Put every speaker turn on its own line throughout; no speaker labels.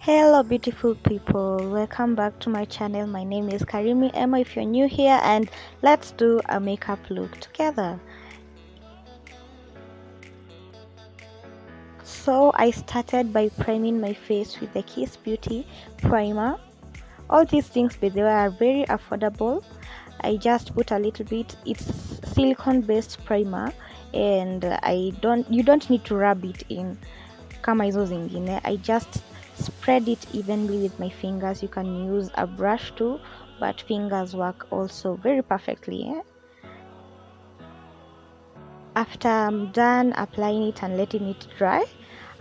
Hello beautiful people, welcome back to my channel. My name is Karimi Emma if you're new here, and let's do a makeup look together. So I started by priming my face with the Kiss Beauty primer. All these things by the way are very affordable. I just put a little bit. It's silicone based primer, and you don't need to rub it in kama hizo zingine. I just spread it evenly with my fingers. You can use a brush too, but fingers work also very perfectly. After I'm done applying it and letting it dry,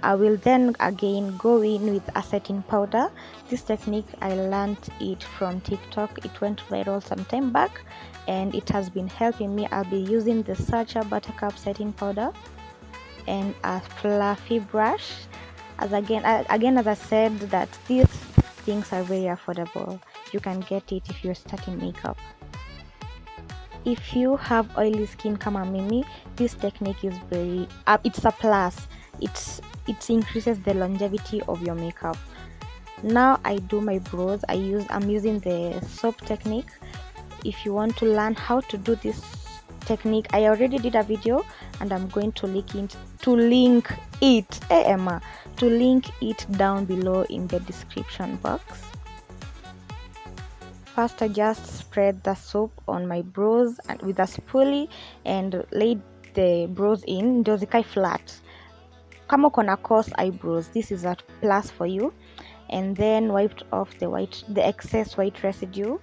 I will then again go in with a setting powder. This technique I learned it from TikTok. It went viral some time back and it has been helping me. I'll be using the Sacha Buttercup setting powder and a fluffy brush. As I said, that these things are very affordable. You can get it if you're starting makeup. If you have oily skin kama mimi, this technique is very it's a plus. It increases the longevity of your makeup. Now I do my brows. I'm using the soap technique. If you want to learn how to do this technique, I already did a video and I'm going to link it down below in the description box. First I just spread the soap on my brows and with a spoolie and laid the brows in ndio zikae flat. Kama uko na coarse eyebrows, this is a plus for you. And then wiped off the excess white residue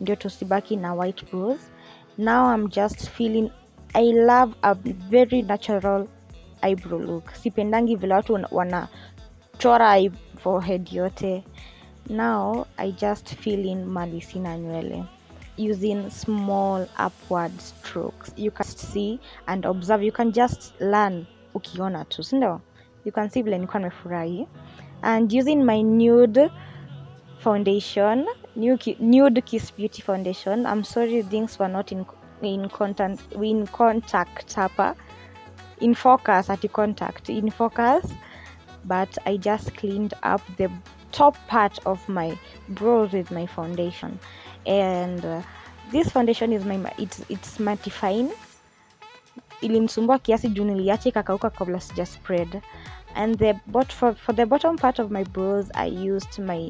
ndio tusibaki na white brows. Now I'm just feeling, I love a very natural eyebrow look. Sipendangi vile watu wanachora forehead yote. Now I just fill in mali sina nywele using small upward strokes. You can see and observe. You can just learn ukiona tu, sindo? You can see vile nilikuwa nimefurahi. And using my nude foundation, nude Kiss Beauty foundation. I'm sorry things were not in focus, but I just cleaned up the top part of my brows with my foundation. And this foundation is it's mattifying. Ilinisumbua kiasi juu niliacha ikakauka kabla sija spread. And for the bottom part of my brows, I used my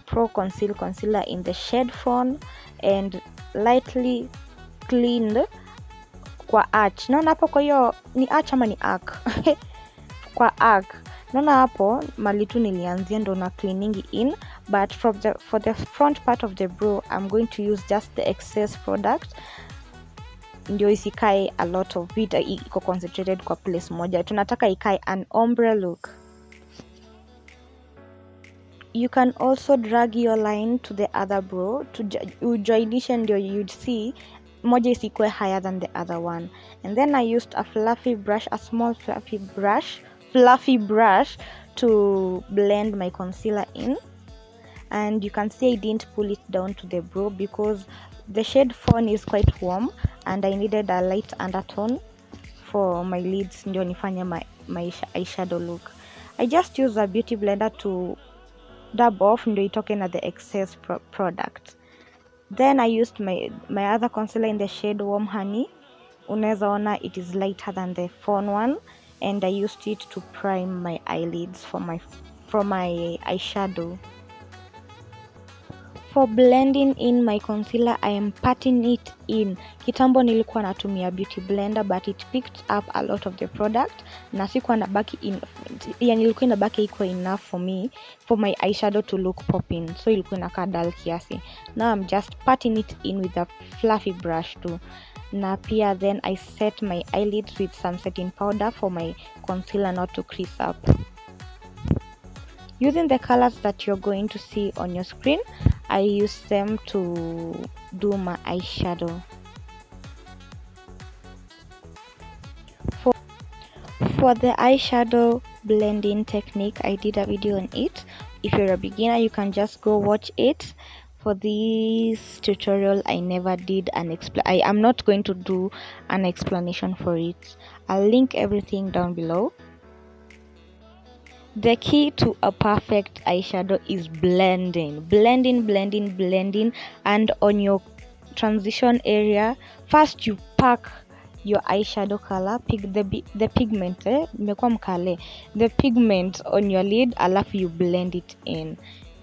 Pro Conceal concealer in the shade Fawn and lightly cleaned kwa arch. Naona hapo, kwa hiyo ni arch ama ni arc? Kwa arc. Naona hapo mali tu nilianzia ndo na cleaning in, but for the front part of the brow I'm going to use just the excess product ndio isikae a lot of it iko concentrated kwa place moja. Tunataka ikae an ombre look. You can also drag your line to the other brow to ujoinisha ndio you'd see moja isikue higher than the other one. And then I used a small fluffy brush to blend my concealer in. And you can see I didn't pull it down to the brow because the shade Fawn is quite warm and I needed a light undertone for my lids ndio nifanye my eyeshadow look. I just use a beauty blender to dab off ndio itoke na the excess product. Then I used my other concealer in the shade Warm Honey. Unaweza ona it is lighter than the Fawn one, and I used it to prime my eyelids for my eyeshadow. For blending in my concealer, I am patting it in. Kitambo nilikuwa natumia beauty blender, but it picked up a lot of the product na sikuwa nabaki ilikuwa inabaki iko enough for me for my eyeshadow to look popping, so ilikuwa inakaa dull kiasi. Now I'm just patting it in with a fluffy brush too. Na pia then I set my eyelids with some setting powder for my concealer not to crease up. Using the colors that you're going to see on your screen, I use them to do my eyeshadow. For the eyeshadow blending technique, I did a video on it. If you're a beginner, you can just go watch it. For this tutorial, I never did I am not going to do an explanation for it. I'll link everything down below. The key to a perfect eyeshadow is blending, and on your transition area, first you pack your eyeshadow color, pick the pigment the pigment on your lid, alafu you blend it in,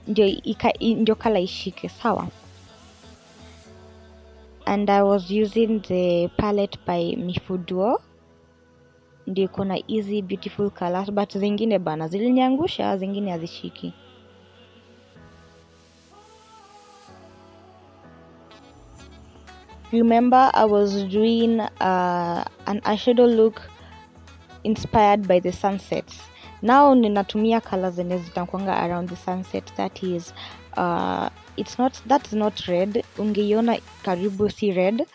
ndio color ishike, sawa. And I was using the palette by Mifuduo, ndio iko na easy beautiful colors, but zingine bana ziliniangusha, zingine hazishiki. Remember, I was doing an eyeshadow look inspired by the sunsets. Now ninatumia colors zenye zitakwanga around the sunset, that is that's not red, ungeiona karibu si red,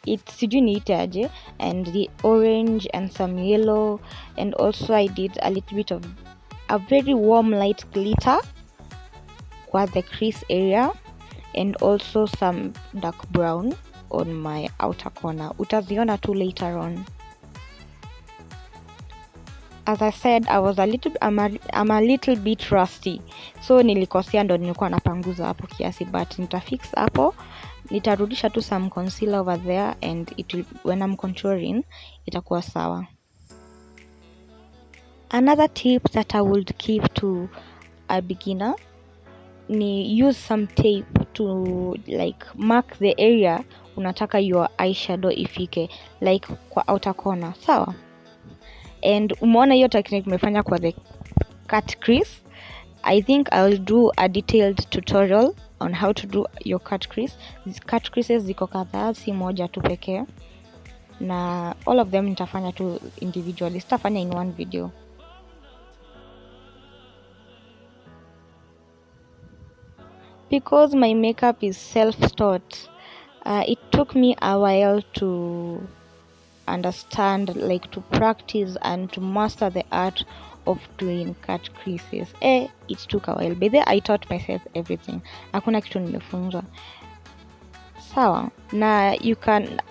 it's sijui niitaje, and the orange and some yellow, and also I did a little bit of a very warm light glitter kwa the crease area, and also some dark brown on my outer corner. Utaziona tu later on. As I said, I'm a little bit rusty, so nilikosea ndo nilikuwa napanguza hapo kiasi, but nitafix hapo, nitarudisha tu some concealer over there, and when I'm contouring itakuwa sawa. Another tip that I would give to a beginner, ni use some tape to like mark the area unataka your eyeshadow ifike, like kwa outer corner, sawa. And umeona hiyo technique nimefanya kwa the cut crease. I think I'll do a detailed tutorial on how to do your cut crease. These cut creases ziko kadhaa, si moja tu pekee, na all of them nitafanya tu individually, sitafanya in one video. Because my makeup is self-taught, it took me a while to understand, like to practice and to master the art of doing cut creases. It took a while, but then I taught myself everything. Hakuna kitu nimefunzwa, sawa. Na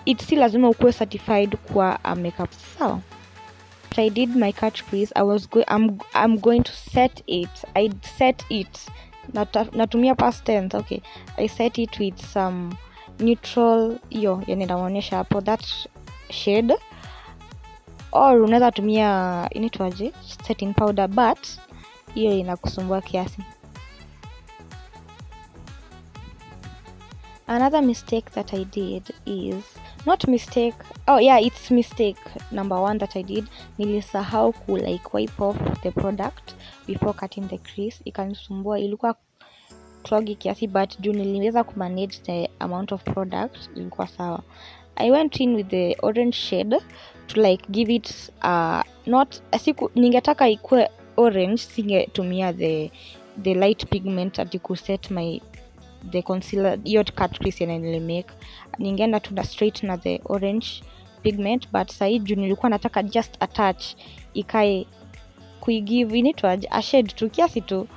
it's still lazima ukuwe certified kwa a makeup, sawa. I did my cut crease. I'm going to set it. I set it. Natumia past tense, okay. I set it with some neutral yenye naonyesha hapo, that shade, or unaweza tumia inaitwaje, setting powder, but hiyo inakusumbua kiasi. Another mistake that I did is it's mistake number 1 that I did. Nilisahau ku like wipe off the product before cutting the crease. Ikanisumbua, ilikuwa cloggy kiasi, but juu niliweza ku manage the amount of product, ilikuwa sawa. I went in with the orange shade to like give it ningetaka ikue orange, singetumia the light pigment ati ku set the concealer, your cut crease and nilimake, ningeenda tu straight na the orange pigment, but sahi juu nilikuwa nataka just a touch ikae kuigive inaitwaje, a shade tu kiasi tu,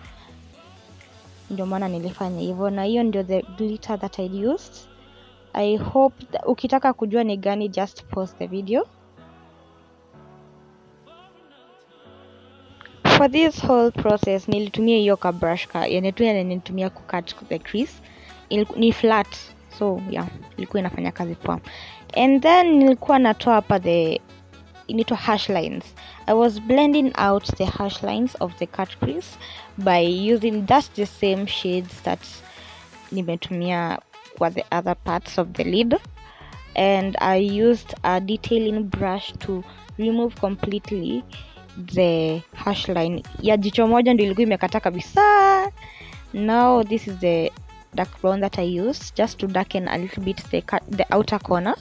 ndio maana nilifanya hivyo, na hiyo ndio the glitter that I used. I hope ukitaka kujua ni gani, just pause the video. For this whole process nilitumia hiyo ka brush yenye nilitumia ku cut the crease, ni flat, so yeah, ilikuwa inafanya kazi poa. And then nilikuwa natoa hapa the inaitwa harsh lines. I was blending out the harsh lines of the cut crease by using just the same shades that nimetumia kwa the other parts of the lid, and I used a detailing brush to remove completely the harsh line ya jicho moja, ndio ilikuwa imekata kabisa. Now this is the dark brown that I used just to darken a little bit the outer corner,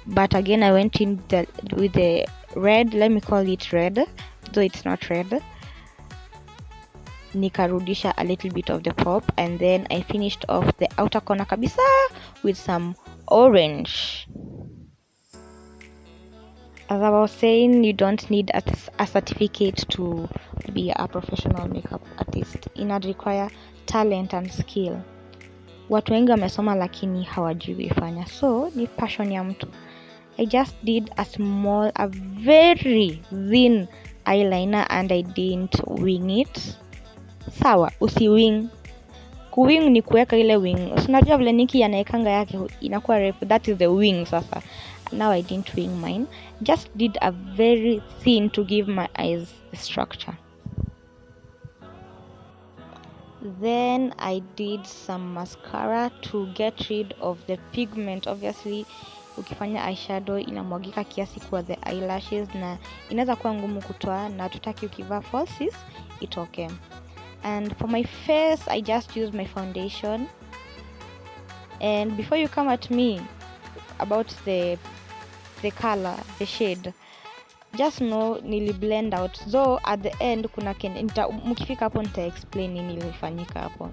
but again I went in with the red, let me call it red though it's not red, nikarudisha a little bit of the pop, and then I finished off the outer corner kabisa with some orange. As I was saying, you don't need a certificate to be a professional makeup artist. Ina require talent and skill. Watu wengi wamesoma lakini hawajui kuifanya, so ni passion ya mtu. I just did a very thin eyeliner and I didn't wing it. Sawa, usiwing. Kuwing ni kuweka ile wing. Unajua vile Nikki anaekanga yake inakuwa refu. That is the wing sasa. Now I didn't wing mine. Just did a very thin to give my eyes the structure. Then I did some mascara to get rid of the pigment. Obviously ukifanya eyeshadow inamwagika kiasi kwa the eyelashes na inaweza kuwa ngumu kutoa na tutaki ukivaa falsies itoke. And for my face I just used my foundation. And before you come at me about the color, the shade, just know nili blend out. So at the end kuna mkifika hapo nita explain nini ilifanyika hapo.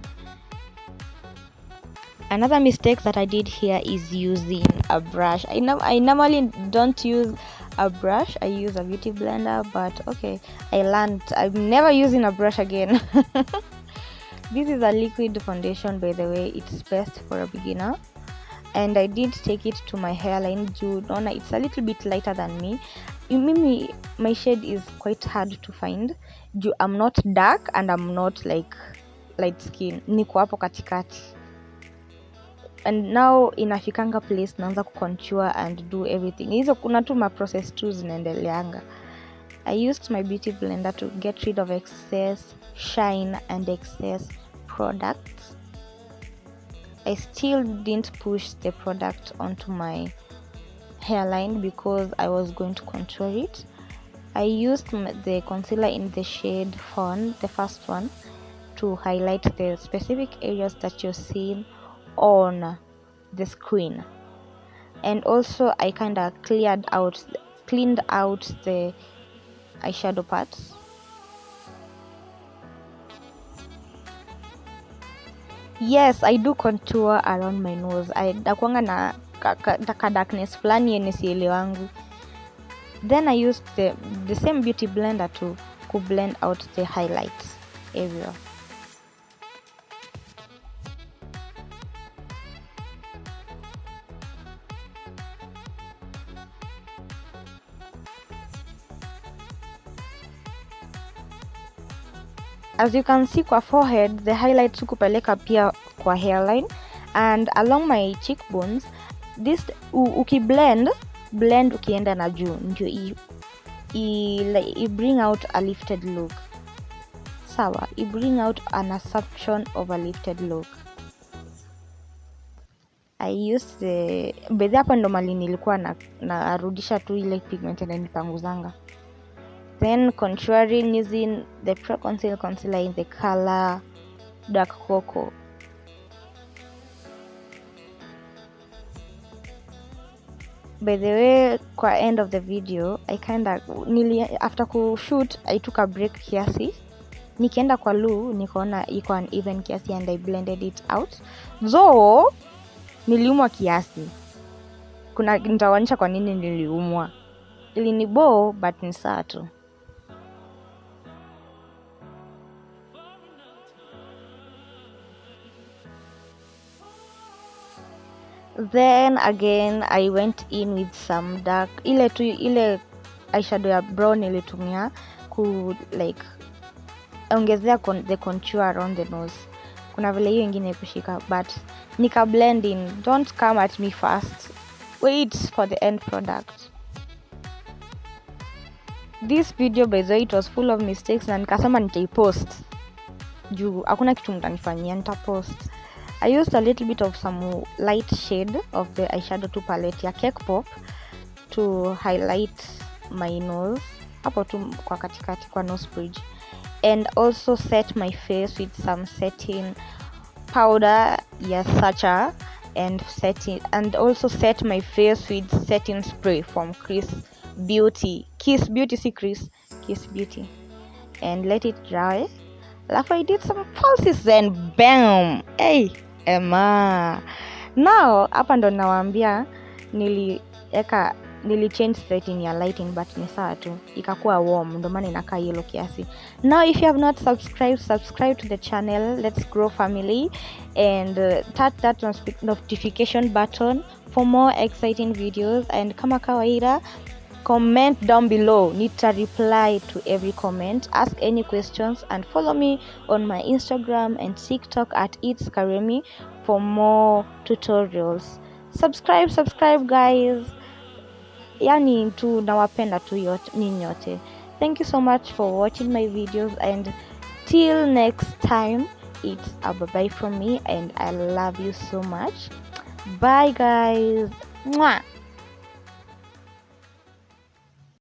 Another mistake that I did here is using a brush. I normally don't use a brush. I use a beauty blender, but okay, I learned. I'm never using a brush again. This is a liquid foundation, by the way. It's best for a beginner. And I did take it to my hairline. It's a little bit lighter than me. My shade is quite hard to find. I'm not dark and I'm not like light skin. Niko hapo katikati. And now inafikanga place naanza kucontour and do everything. Hizo kuna tu ma process tu zinaendeleanga. I used my beauty blender to get rid of excess shine and excess products. I still didn't push the product onto my hairline because I was going to contour it. I used the concealer in the shade Fawn, the first one, to highlight the specific areas that you're seeing on the screen. And also I kind of cleaned out the eyeshadow parts. Yes, I do contour around my nose. Nakuanga na ka darkness fulani yenye sielewangu. Then I used the same beauty blender to blend out the highlights area. As you can see kwa forehead, the highlights kupeleka pia kwa hairline and along my cheekbones. This ukiblend ukienda na juu ndio I bring out a lifted look. Sawa, I bring out an assumption of a lifted look. I used bedhi hapa ndo mali nilikuwa narudisha tu ile pigment na nipanguzanga. Then contouring using the Pro Conceal Concealer in the color Dark Cocoa. By the way, kwa end of the video, I after shoot, I took a break kiasi. Nikienda kwa loo, nikaona iko an even kiasi and I blended it out. So, niliumwa kiasi. Nitawaonyesha kwa nini niliumwa. Ilinibo, but ni sawa tu. Then again I went in with some dark ile eyeshadow ya brown nilitumia ongezea the contour around the nose. Kuna vile hiyo ingine kushika but nika blend in. Don't come at me fast. Wait for the end product. This video by the way, it was full of mistakes na nikasema nitaipost. Juu hakuna kitu mtanifanyia, nitapost. I used a little bit of some light shade of the eyeshadow to palette ya Cake Pop to highlight my nose hapo tu kwa katikati kwa nose bridge, and also set my face with some setting powder ya Sacha and also set my face with setting spray from Kiss Beauty, and let it dry. Alafu I did some falsies and bam, hey Emma. Now hapa ndo nawaambia nili change setting ya lighting but ni sawa tu ikakuwa warm ndo maana inakaa yellow kiasi. Now if you have not subscribe to the channel. Let's grow family and tap that notification button for more exciting videos, and kama kawaida comment down below. Nita reply to every comment. Ask any questions and follow me on my Instagram and TikTok at It's Karemi for more tutorials. Subscribe guys. Yani tu nawapenda tu yote. Thank you so much for watching my videos, and till next time, it's a bye-bye from me, and I love you so much. Bye guys. Mwah.